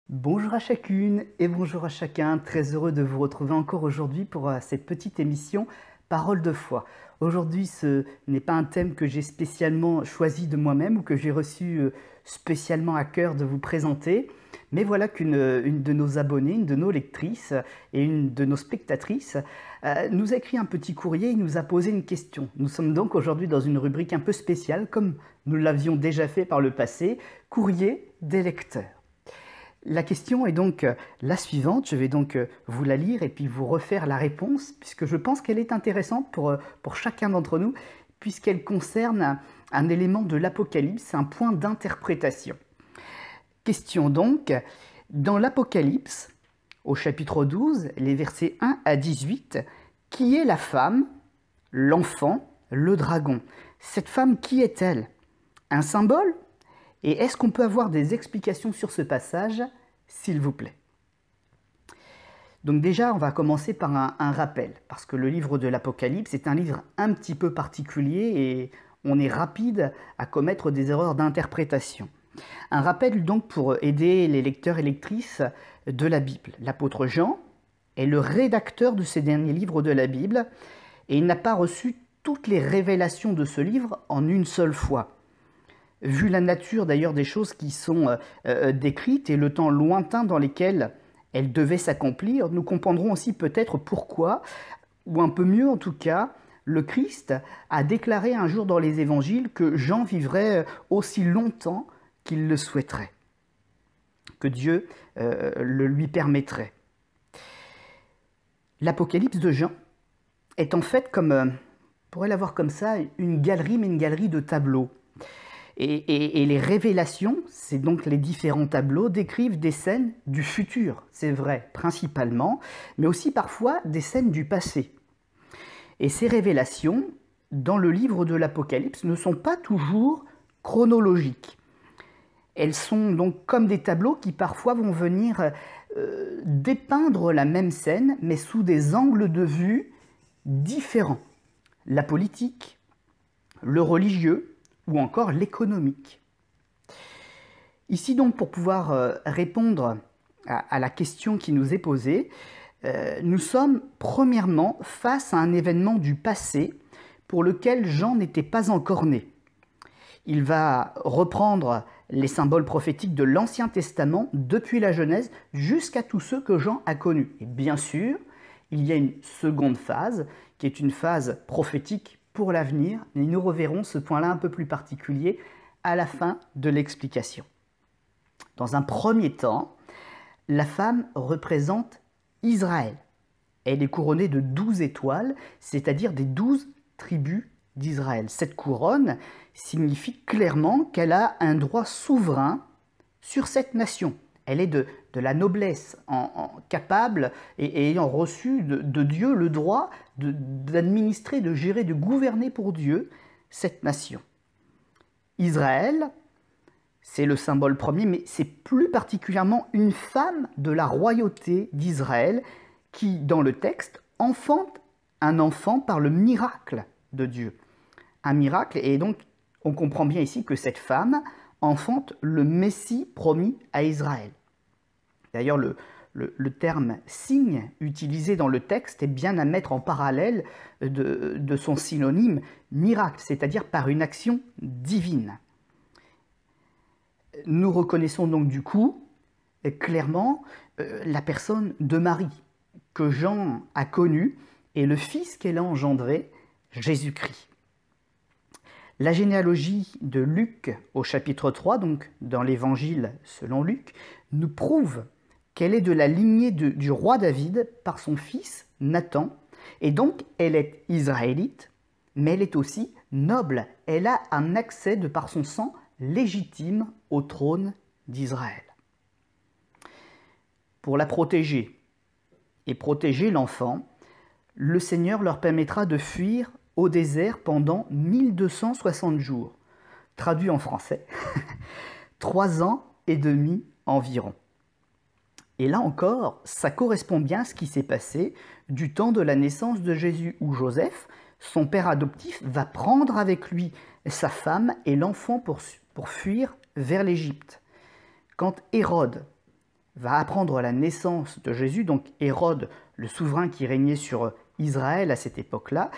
Bonjour à chacune et bonjour à chacun, très heureux de vous retrouver encore aujourd'hui pour cette petite émission Parole de foi. Aujourd'hui, ce n'est pas un thème que j'ai spécialement choisi de moi-même ou que j'ai reçu spécialement à cœur de vous présenter, mais voilà qu'une de nos abonnées, une de nos lectrices et une de nos spectatrices nous a écrit un petit courrier et nous a posé une question. Nous sommes donc aujourd'hui dans une rubrique un peu spéciale, comme nous l'avions déjà fait par le passé, courrier des lecteurs. La question est donc la suivante, je vais donc vous la lire et puis vous refaire la réponse, puisque je pense qu'elle est intéressante pour chacun d'entre nous, puisqu'elle concerne un élément de l'Apocalypse, un point d'interprétation. Question donc, dans l'Apocalypse, au chapitre 12, les versets 1 à 18, qui est la femme, l'enfant, le dragon? Cette femme, qui est-elle? Un symbole? Et est-ce qu'on peut avoir des explications sur ce passage, s'il vous plaît? Donc déjà, on va commencer par un rappel, parce que le livre de l'Apocalypse est un livre un petit peu particulier et on est rapide à commettre des erreurs d'interprétation. Un rappel donc pour aider les lecteurs et lectrices de la Bible. L'apôtre Jean est le rédacteur de ces derniers livres de la Bible et il n'a pas reçu toutes les révélations de ce livre en une seule fois. Vu la nature d'ailleurs des choses qui sont décrites et le temps lointain dans lesquels elles devaient s'accomplir, nous comprendrons aussi peut-être pourquoi, ou un peu mieux en tout cas, le Christ a déclaré un jour dans les évangiles que Jean vivrait aussi longtemps qu'il le souhaiterait, que Dieu le lui permettrait. L'Apocalypse de Jean est en fait comme, on pourrait l'avoir comme ça, une galerie, mais une galerie de tableaux. Et les révélations, c'est donc les différents tableaux, décrivent des scènes du futur, c'est vrai, principalement, mais aussi parfois des scènes du passé. Et ces révélations, dans le livre de l'Apocalypse, ne sont pas toujours chronologiques. Elles sont donc comme des tableaux qui parfois vont venir dépeindre la même scène, mais sous des angles de vue différents. La politique, le religieux, ou encore l'économique. Ici donc, pour pouvoir répondre à la question qui nous est posée, nous sommes premièrement face à un événement du passé pour lequel Jean n'était pas encore né. Il va reprendre les symboles prophétiques de l'Ancien Testament depuis la Genèse jusqu'à tous ceux que Jean a connus. Et bien sûr, il y a une seconde phase qui est une phase prophétique pour l'avenir, et nous reverrons ce point-là un peu plus particulier à la fin de l'explication. Dans un premier temps, la femme représente Israël. Elle est couronnée de 12 étoiles, c'est-à-dire des 12 tribus d'Israël. Cette couronne signifie clairement qu'elle a un droit souverain sur cette nation. Elle est de la noblesse, capable et ayant reçu de Dieu le droit d'administrer, de gérer, de gouverner pour Dieu cette nation. Israël, c'est le symbole premier, mais c'est plus particulièrement une femme de la royauté d'Israël qui, dans le texte, enfante un enfant par le miracle de Dieu. Un miracle, et donc on comprend bien ici que cette femme enfante le Messie promis à Israël. D'ailleurs, le terme « signe » utilisé dans le texte est bien à mettre en parallèle de son synonyme « miracle », c'est-à-dire par une action divine. Nous reconnaissons donc du coup clairement la personne de Marie, que Jean a connue, et le fils qu'elle a engendré, Jésus-Christ. La généalogie de Luc au chapitre 3, donc dans l'évangile selon Luc, nous prouve qu'elle est de la lignée du roi David par son fils Nathan, et donc elle est israélite, mais elle est aussi noble. Elle a un accès de par son sang légitime au trône d'Israël. Pour la protéger et protéger l'enfant, le Seigneur leur permettra de fuir au désert pendant 1260 jours. Traduit en français, 3 ans et demi environ. Et là encore, ça correspond bien à ce qui s'est passé du temps de la naissance de Jésus, où Joseph, son père adoptif, va prendre avec lui sa femme et l'enfant pour fuir vers l'Égypte. Quand Hérode va apprendre la naissance de Jésus, donc Hérode, le souverain qui régnait sur Israël à cette époque-là,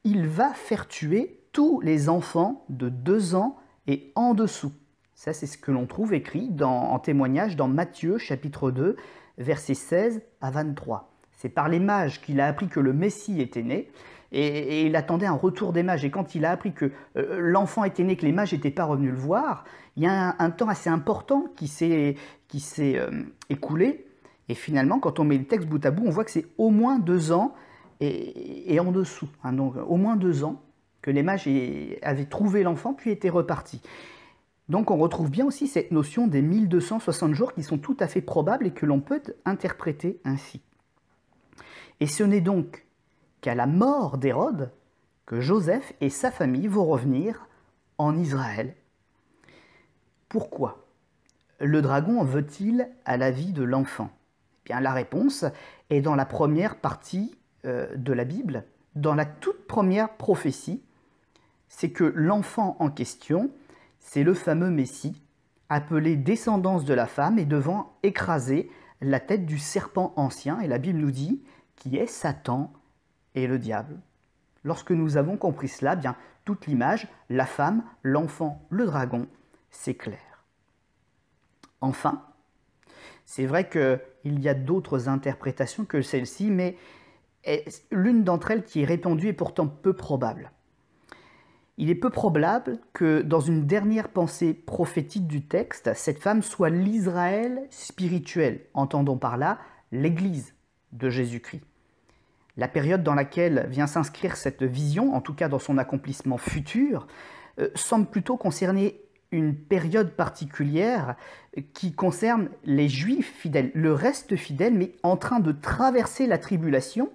il va faire tuer tous les enfants de 2 ans et en dessous. Ça, c'est ce que l'on trouve écrit en témoignage dans Matthieu, chapitre 2, versets 16 à 23. C'est par les mages qu'il a appris que le Messie était né, et il attendait un retour des mages. Et quand il a appris que l'enfant était né, que les mages n'étaient pas revenus le voir, il y a un temps assez important qui s'est écoulé. Et finalement, quand on met le texte bout à bout, on voit que c'est au moins 2 ans et en dessous. Hein, donc au moins 2 ans que les mages avaient trouvé l'enfant, puis étaient repartis. Donc on retrouve bien aussi cette notion des 1260 jours qui sont tout à fait probables et que l'on peut interpréter ainsi. Et ce n'est donc qu'à la mort d'Hérode que Joseph et sa famille vont revenir en Israël. Pourquoi le dragon en veut-il à la vie de l'enfant? Eh bien, la réponse est dans la première partie de la Bible, dans la toute première prophétie, c'est que l'enfant en question, c'est le fameux Messie, appelé descendance de la femme et devant écraser la tête du serpent ancien, et la Bible nous dit, qui est Satan et le diable. Lorsque nous avons compris cela, bien toute l'image, la femme, l'enfant, le dragon, c'est clair. Enfin, c'est vrai qu'il y a d'autres interprétations que celle-ci, mais l'une d'entre elles qui est répandue est pourtant peu probable. Il est peu probable que dans une dernière pensée prophétique du texte, cette femme soit l'Israël spirituel, entendons par là l'Église de Jésus-Christ. La période dans laquelle vient s'inscrire cette vision, en tout cas dans son accomplissement futur, semble plutôt concerner une période particulière qui concerne les Juifs fidèles, le reste fidèle, mais en train de traverser la tribulation.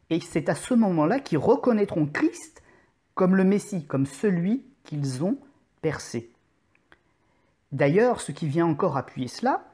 Et c'est à ce moment-là qu'ils reconnaîtront Christ comme le Messie, comme celui qu'ils ont percé. D'ailleurs, ce qui vient encore appuyer cela,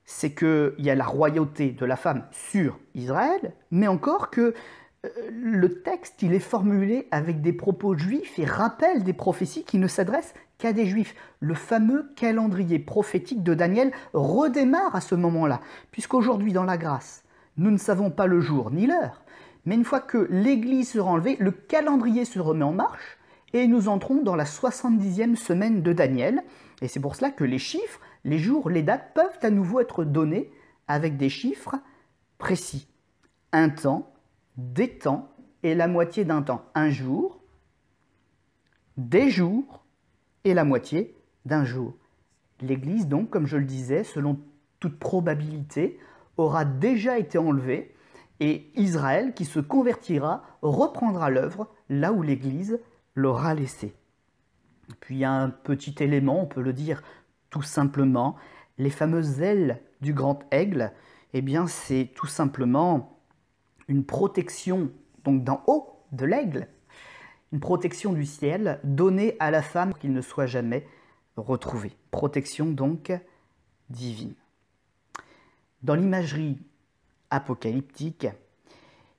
c'est qu'il y a la royauté de la femme sur Israël, mais encore que le texte il est formulé avec des propos juifs et rappelle des prophéties qui ne s'adressent qu'à des juifs. Le fameux calendrier prophétique de Daniel redémarre à ce moment-là, puisqu'aujourd'hui dans la grâce, nous ne savons pas le jour ni l'heure, mais une fois que l'Église sera enlevée, le calendrier se remet en marche et nous entrons dans la 70e semaine de Daniel. Et c'est pour cela que les chiffres, les jours, les dates peuvent à nouveau être donnés avec des chiffres précis. Un temps, des temps et la moitié d'un temps. Un jour, des jours et la moitié d'un jour. L'Église, donc, comme je le disais, selon toute probabilité, aura déjà été enlevée et Israël, qui se convertira, reprendra l'œuvre là où l'Église l'aura laissée. Puis il y a un petit élément, on peut le dire tout simplement, les fameuses ailes du grand aigle, eh bien c'est tout simplement une protection, donc d'en haut de l'aigle, une protection du ciel donnée à la femme pour qu'il ne soit jamais retrouvé. Protection donc divine. Dans l'imagerie apocalyptique,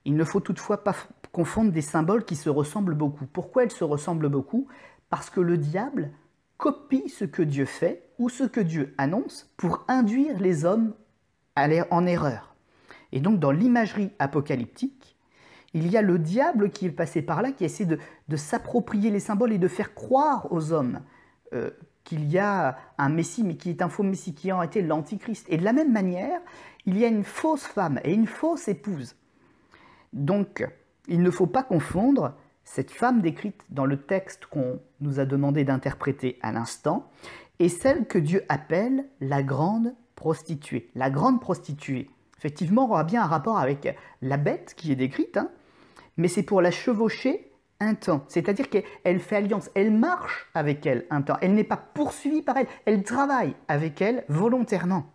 il ne faut toutefois pas confondre des symboles qui se ressemblent beaucoup. Pourquoi ils se ressemblent beaucoup? Parce que le diable copie ce que Dieu fait ou ce que Dieu annonce pour induire les hommes en erreur. Et donc dans l'imagerie apocalyptique, il y a le diable qui est passé par là, qui essaie de s'approprier les symboles et de faire croire aux hommes qu'il y a un Messie, mais qui est un faux Messie, qui a été l'Antichrist. Et de la même manière, il y a une fausse femme et une fausse épouse. Donc, il ne faut pas confondre cette femme décrite dans le texte qu'on nous a demandé d'interpréter à l'instant et celle que Dieu appelle la grande prostituée. La grande prostituée, effectivement, aura bien un rapport avec la bête qui est décrite, hein, mais c'est pour la chevaucher un temps. C'est-à-dire qu'elle fait alliance, elle marche avec elle un temps. Elle n'est pas poursuivie par elle, elle travaille avec elle volontairement.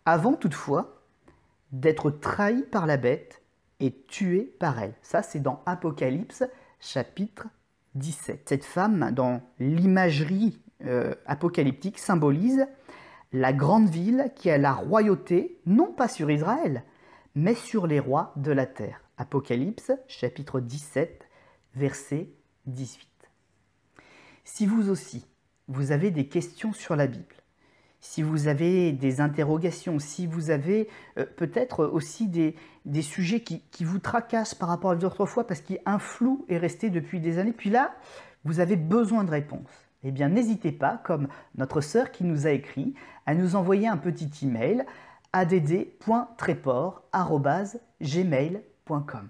Avant toutefois d'être trahie par la bête est tuée par elle. Ça, c'est dans Apocalypse, chapitre 17. Cette femme, dans l'imagerie apocalyptique, symbolise la grande ville qui a la royauté, non pas sur Israël, mais sur les rois de la terre. Apocalypse, chapitre 17, verset 18. Si vous aussi, vous avez des questions sur la Bible, si vous avez des interrogations, si vous avez peut-être aussi des sujets qui vous tracassent par rapport à votre foi parce qu'un flou est resté depuis des années, puis là, vous avez besoin de réponses, eh bien n'hésitez pas, comme notre sœur qui nous a écrit, à nous envoyer un petit email add.tréport@gmail.com.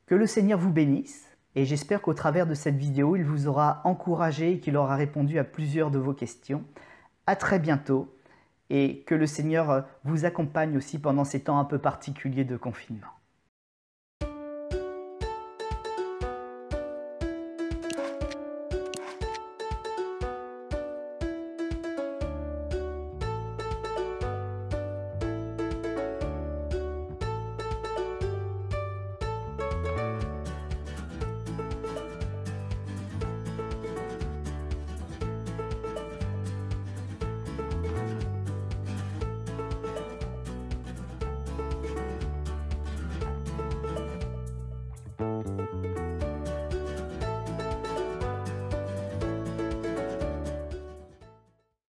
Que le Seigneur vous bénisse et j'espère qu'au travers de cette vidéo, il vous aura encouragé et qu'il aura répondu à plusieurs de vos questions. À très bientôt et que le Seigneur vous accompagne aussi pendant ces temps un peu particuliers de confinement.